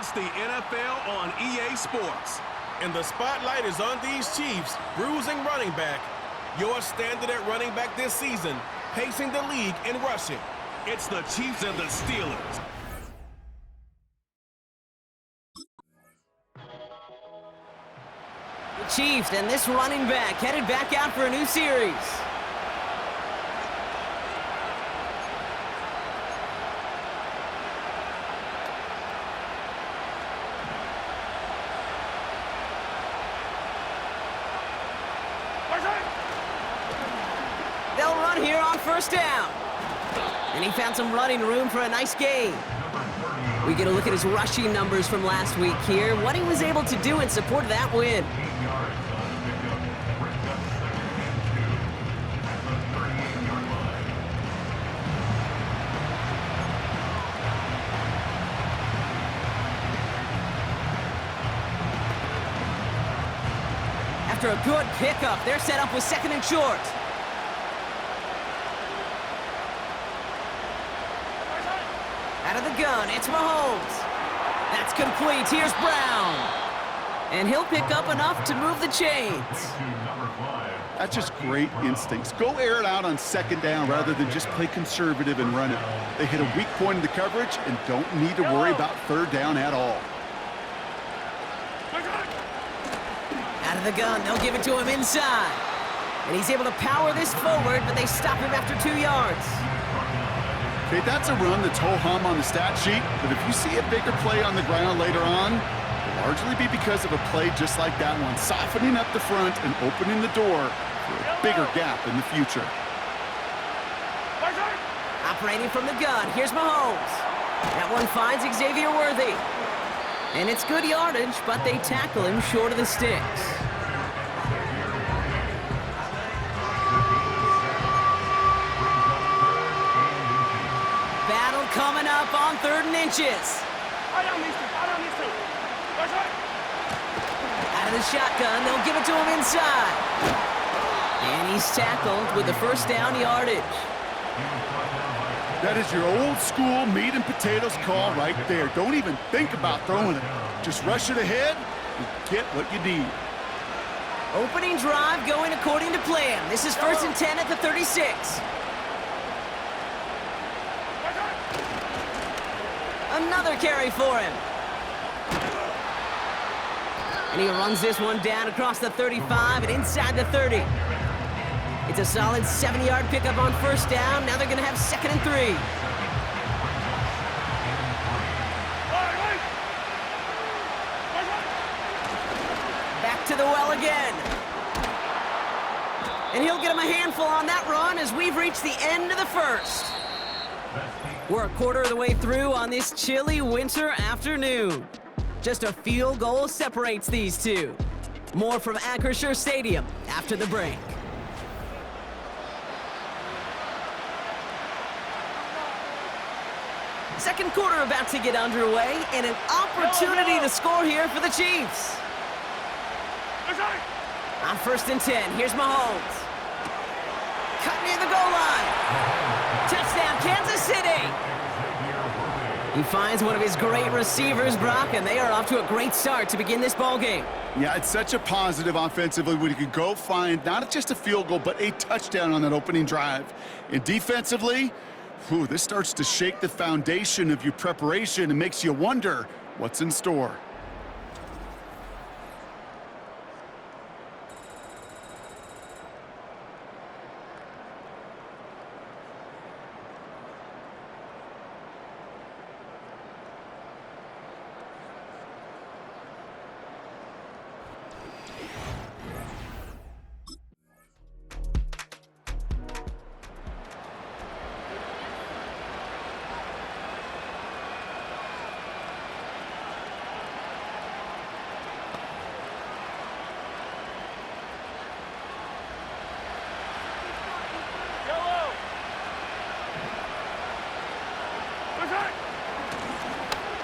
It's the NFL on EA Sports. And the spotlight is on these Chiefs, bruising running back. Your standard at running back this season, pacing the league in rushing. It's the Chiefs and the Steelers. The Chiefs and this running back headed back out for a new series. They'll run here on first down. And he found some running room for a nice gain. We get a look at his rushing numbers from last week here, what he was able to do in support of that win. After a good pickup, they're set up with second and short. Out of the gun, it's Mahomes. That's complete. Here's Brown. And he'll pick up enough to move the chains. That's just great instincts. Go air it out on second down rather than just play conservative and run it. They hit a weak point in the coverage and don't need to worry about third down at all. Out of the gun, they'll give it to him inside. And he's able to power this forward, but they stop him after 2 yards. Okay, that's a run that's ho-hum on the stat sheet, but if you see a bigger play on the ground later on, it'll largely be because of a play just like that one, softening up the front and opening the door for a bigger gap in the future. Operating from the gun, here's Mahomes. That one finds Xavier Worthy. And it's good yardage, but they tackle him short of the sticks. Battle coming up on 3rd and inches. Out of the shotgun, they'll give it to him inside. And he's tackled with the first down yardage. That is your old school meat and potatoes call right there. Don't even think about throwing it. Just rush it ahead and get what you need. Opening drive going according to plan. This is 1st and 10 at the 36. Another carry for him. And he runs this one down across the 35 and inside the 30. It's a solid 7-yard pickup on first down. Now they're going to have 2nd and 3. Back to the well again. And he'll get him a handful on that run as we've reached the end of the first. We're a quarter of the way through on this chilly winter afternoon. Just a field goal separates these two. More from Acrisure Stadium after the break. Second quarter about to get underway, and an opportunity to score here for the Chiefs. On 1st and 10, here's Mahomes. Cut near the goal line. Touchdown, Kansas City. He finds one of his great receivers, Brock, and they are off to a great start to begin this ball game. Yeah, it's such a positive offensively when you can go find not just a field goal, but a touchdown on that opening drive. And defensively, this starts to shake the foundation of your preparation and makes you wonder what's in store.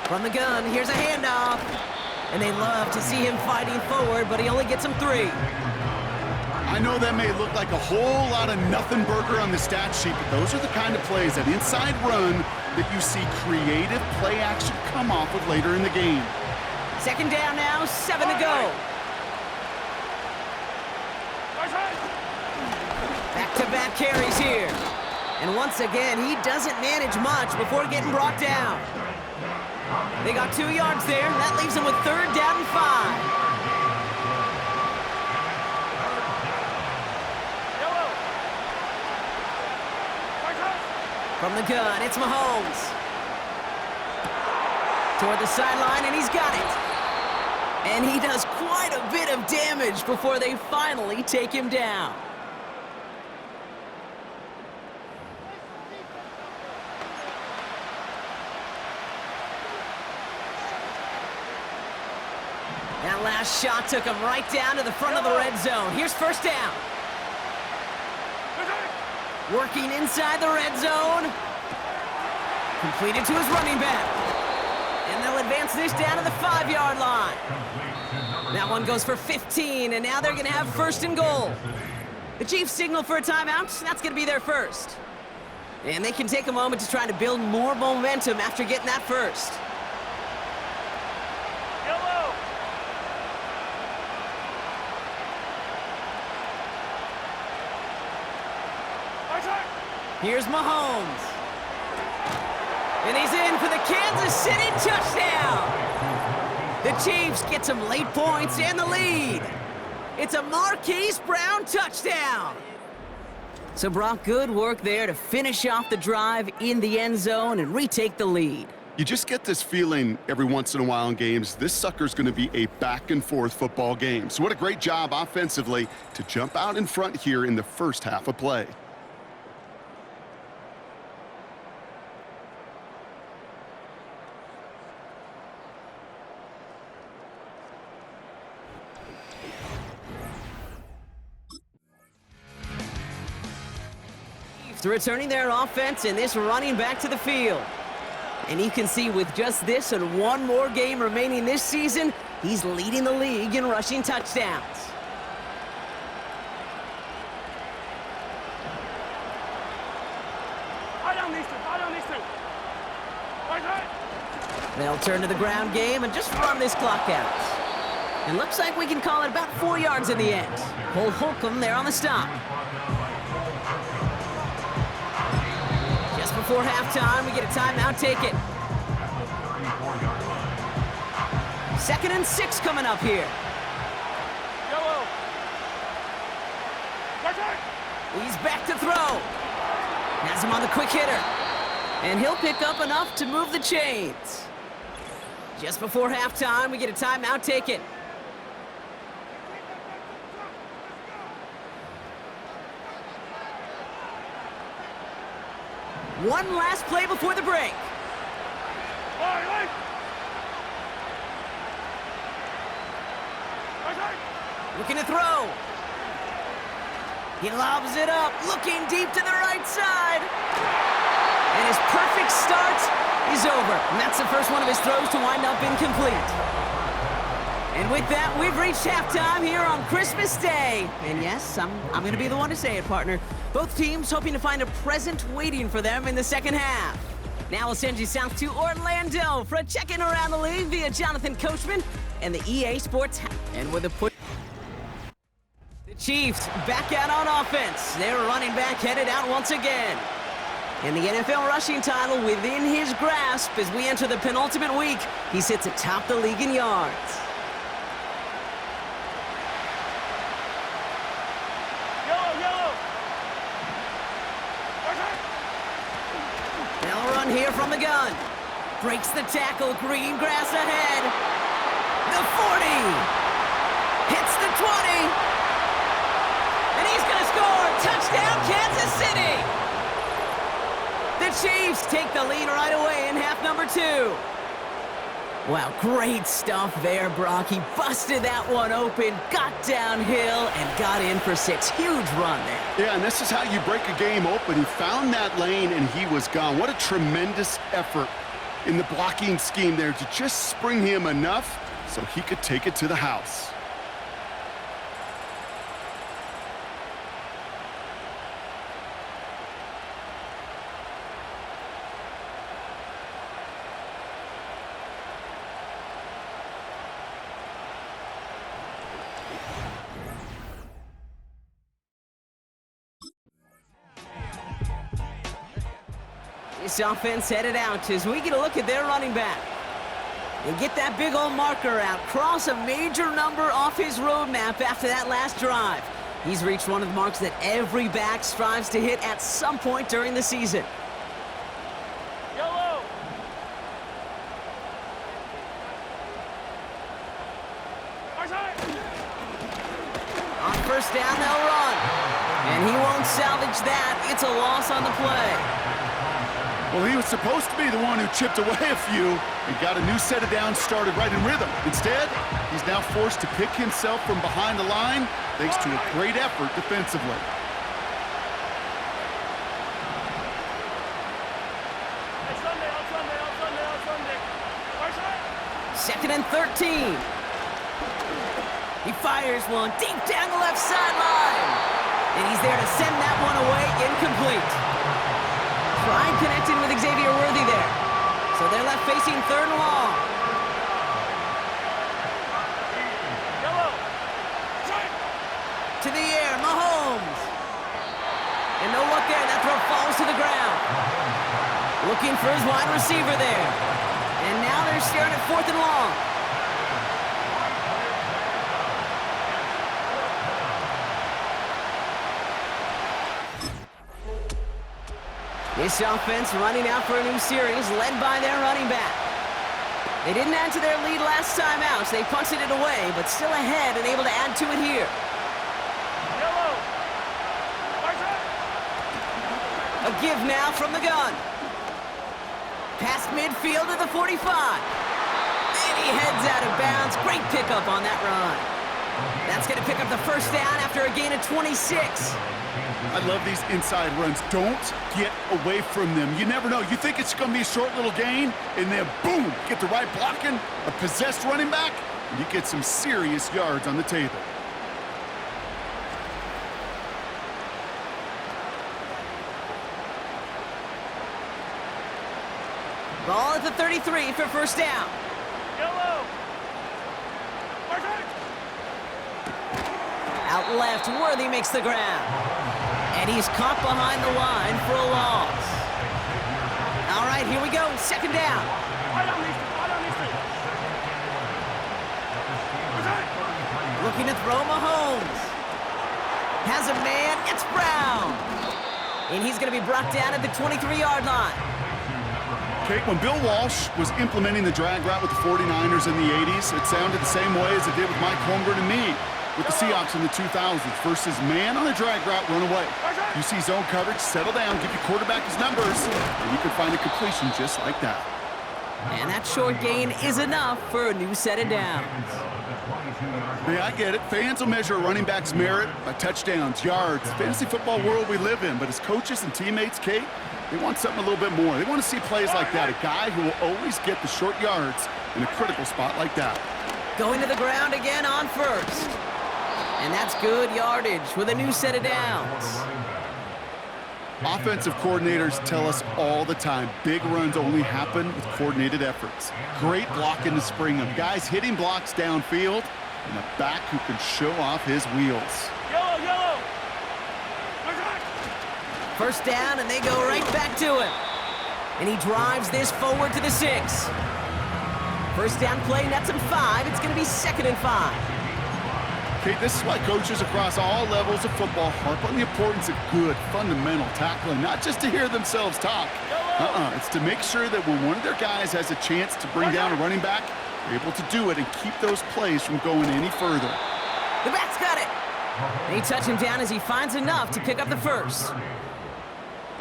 From the gun, here's a handoff. And they love to see him fighting forward, but he only gets them 3. I know that may look like a whole lot of nothing burger on the stat sheet, but those are the kind of plays, that inside run, that you see creative play action come off with later in the game. Second down now, 7 to go. Back-to-back carries here. And once again, he doesn't manage much before getting brought down. They got 2 yards there. That leaves them with 3rd down and 5. From the gun, it's Mahomes. Toward the sideline, and he's got it. And he does quite a bit of damage before they finally take him down. That last shot took him right down to the front of the red zone. Here's first down. Working inside the red zone. Completed to his running back. And they'll advance this down to the 5-yard line. That one goes for 15, and now they're going to have 1st and goal. The Chiefs signal for a timeout. That's going to be their first. And they can take a moment to try to build more momentum after getting that first. Here's Mahomes. And he's in for the Kansas City touchdown. The Chiefs get some late points and the lead. It's a Marquise Brown touchdown. So Brock, good work there to finish off the drive in the end zone and retake the lead. You just get this feeling every once in a while in games, this sucker's going to be a back-and-forth football game. So what a great job offensively to jump out in front here in the first half of play. Returning their offense and this running back to the field. And you can see with just this and one more game remaining this season, he's leading the league in rushing touchdowns. They'll turn to the ground game and just run this clock out. And looks like we can call it about 4 yards in the end. Cole Holcomb there on the stop. Before halftime, we get a timeout taken. 2nd and 6 coming up here. He's back to throw. Has him on the quick hitter. And he'll pick up enough to move the chains. Just before halftime, we get a timeout taken. One last play before the break. Looking to throw. He lobs it up, looking deep to the right side. And his perfect start is over. And that's the first one of his throws to wind up incomplete. And with that, we've reached halftime here on Christmas Day. And yes, I'm going to be the one to say it, partner. Both teams hoping to find a present waiting for them in the second half. Now we'll send you south to Orlando for a check-in around the league via Jonathan Coachman and the EA Sports app. And with a push, the Chiefs back out on offense. Their running back headed out once again. And the NFL rushing title within his grasp as we enter the penultimate week. He sits atop the league in yards. They'll run here from the gun. Breaks the tackle, green grass ahead. The 40. Hits the 20. And he's going to score. Touchdown, Kansas City. The Chiefs take the lead right away in half number 2. Wow, great stuff there, Brock. He busted that one open, got downhill, and got in for 6. Huge run there. Yeah, and this is how you break a game open. He found that lane, and he was gone. What a tremendous effort in the blocking scheme there to just spring him enough so he could take it to the house. This offense headed out as we get a look at their running back. They get that big old marker out, cross a major number off his roadmap after that last drive. He's reached one of the marks that every back strives to hit at some point during the season. Yellow. On first down, they'll run. And he won't salvage that. It's a loss on the play. Well, he was supposed to be the one who chipped away a few and got a new set of downs started right in rhythm. Instead, he's now forced to pick himself from behind the line thanks to a great effort defensively. Second and 13. He fires one deep down the left sideline. And he's there to send that one away incomplete. Tried connecting with Xavier Worthy there. So they're left facing third and long. To the air, Mahomes. And no luck there. That throw falls to the ground. Looking for his wide receiver there. And now they're staring at fourth and long. This offense running out for a new series, led by their running back. They didn't add to their lead last time out, so they punted it away, but still ahead and able to add to it here. A give now from the gun. Past midfield to the 45. And he heads out of bounds. Great pickup on that run. That's going to pick up the first down after a gain of 26. I love these inside runs. Don't get away from them. You never know. You think it's going to be a short little gain, and then boom, get the right blocking, a possessed running back, and you get some serious yards on the table. Ball at the 33 for first down. Yellow. Out left, Worthy makes the ground. And he's caught behind the line for a loss. All right, here we go, second down. Looking to throw Mahomes. Has a man, it's Brown. And he's going to be brought down at the 23-yard line. Okay, when Bill Walsh was implementing the drag route with the 49ers in the 80s, it sounded the same way as it did with Mike Holmgren and me with the Seahawks in the 2000s. Versus man on a drag route, run away. You see zone coverage, settle down, give your quarterback his numbers, and you can find a completion just like that. And that short gain is enough for a new set of downs. Yeah, I get it. Fans will measure a running back's merit by touchdowns, yards, fantasy football world we live in. But as coaches and teammates, Kate, they want something a little bit more. They want to see plays like that, a guy who will always get the short yards in a critical spot like that. Going to the ground again on first. And that's good yardage with a new set of downs. Offensive coordinators tell us all the time, big runs only happen with coordinated efforts. Great blocking to spring them. Guys hitting blocks downfield, and a back who can show off his wheels. Yellow. First down, and they go right back to him. And he drives this forward to the 6. First down play, nets him 5. It's going to be second and 5. Okay, this is why coaches across all levels of football harp on the importance of good, fundamental tackling, not just to hear themselves talk. It's to make sure that when one of their guys has a chance to bring down a running back, they're able to do it and keep those plays from going any further. The back's got it. They touch him down as he finds enough to pick up the first.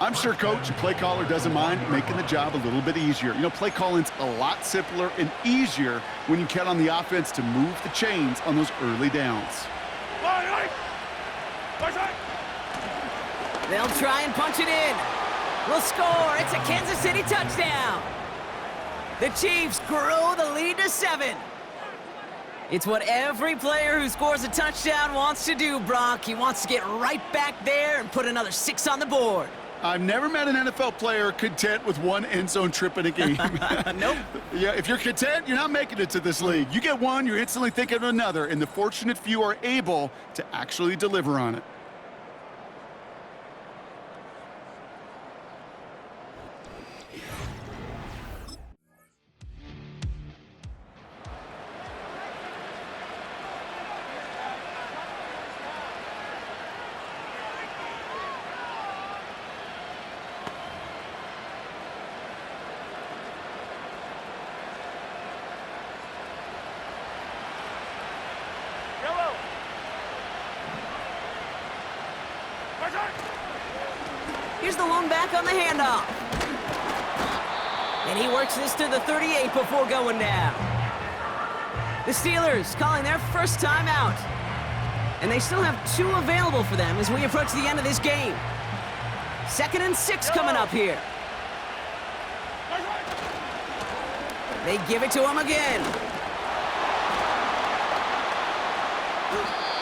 I'm sure coach and play caller doesn't mind making the job a little bit easier. You know, play calling's a lot simpler and easier when you count on the offense to move the chains on those early downs. They'll try and punch it in. We'll score. It's a Kansas City touchdown. The Chiefs grow the lead to 7. It's what every player who scores a touchdown wants to do, Brock. He wants to get right back there and put another 6 on the board. I've never met an NFL player content with one end zone trip in a game. Nope. Yeah, if you're content, you're not making it to this league. You get one, you're instantly thinking of another, and the fortunate few are able to actually deliver on it. the lone back on the handoff. And he works this to the 38 before going down. The Steelers calling their first timeout. And they still have 2 available for them as we approach the end of this game. 2nd and 6 coming up here. They give it to him again.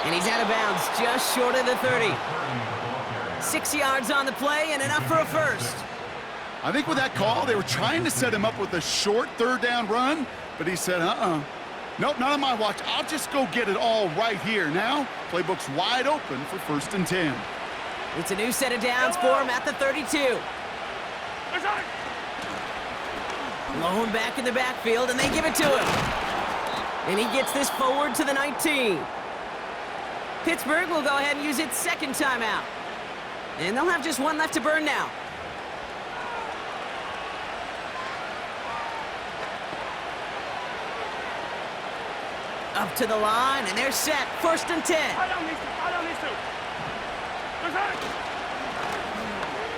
And he's out of bounds just short of the 30. 6 yards on the play and enough for a first. I think with that call, they were trying to set him up with a short 3rd down run, but he said, nope, not on my watch. I'll just go get it all right here. Now, playbook's wide open for 1st and 10. It's a new set of downs for him at the 32. Lone back in the backfield, and they give it to him. And he gets this forward to the 19. Pittsburgh will go ahead and use its 2nd timeout. And they'll have just 1 left to burn now. Up to the line, and they're set. 1st and 10.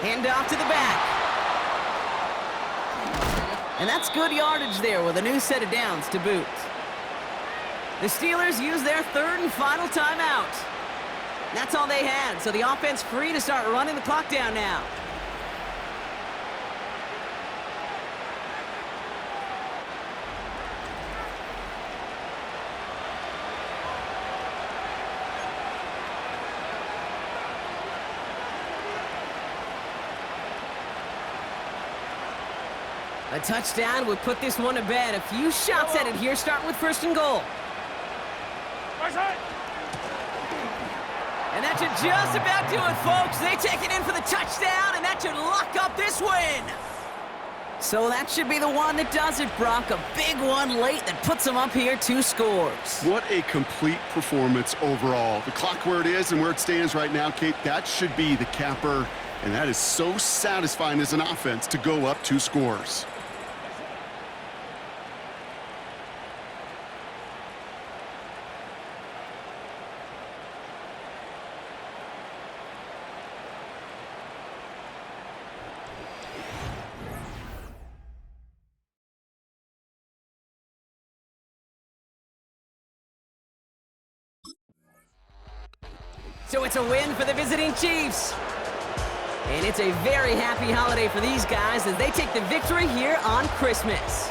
Hand off to the back. And that's good yardage there with a new set of downs to boot. The Steelers use their 3rd and final timeout. That's all they had, so the offense free to start running the clock down now. A touchdown would put this one to bed. A few shots at it here, starting with 1st and goal. And that should just about do it, folks. They take it in for the touchdown, and that should lock up this win. So that should be the one that does it, Brock. A big one late that puts them up here 2 scores. What a complete performance overall. The clock where it is and where it stands right now, Kate, that should be the capper. And that is so satisfying as an offense to go up 2 scores. So it's a win for the visiting Chiefs. And it's a very happy holiday for these guys as they take the victory here on Christmas.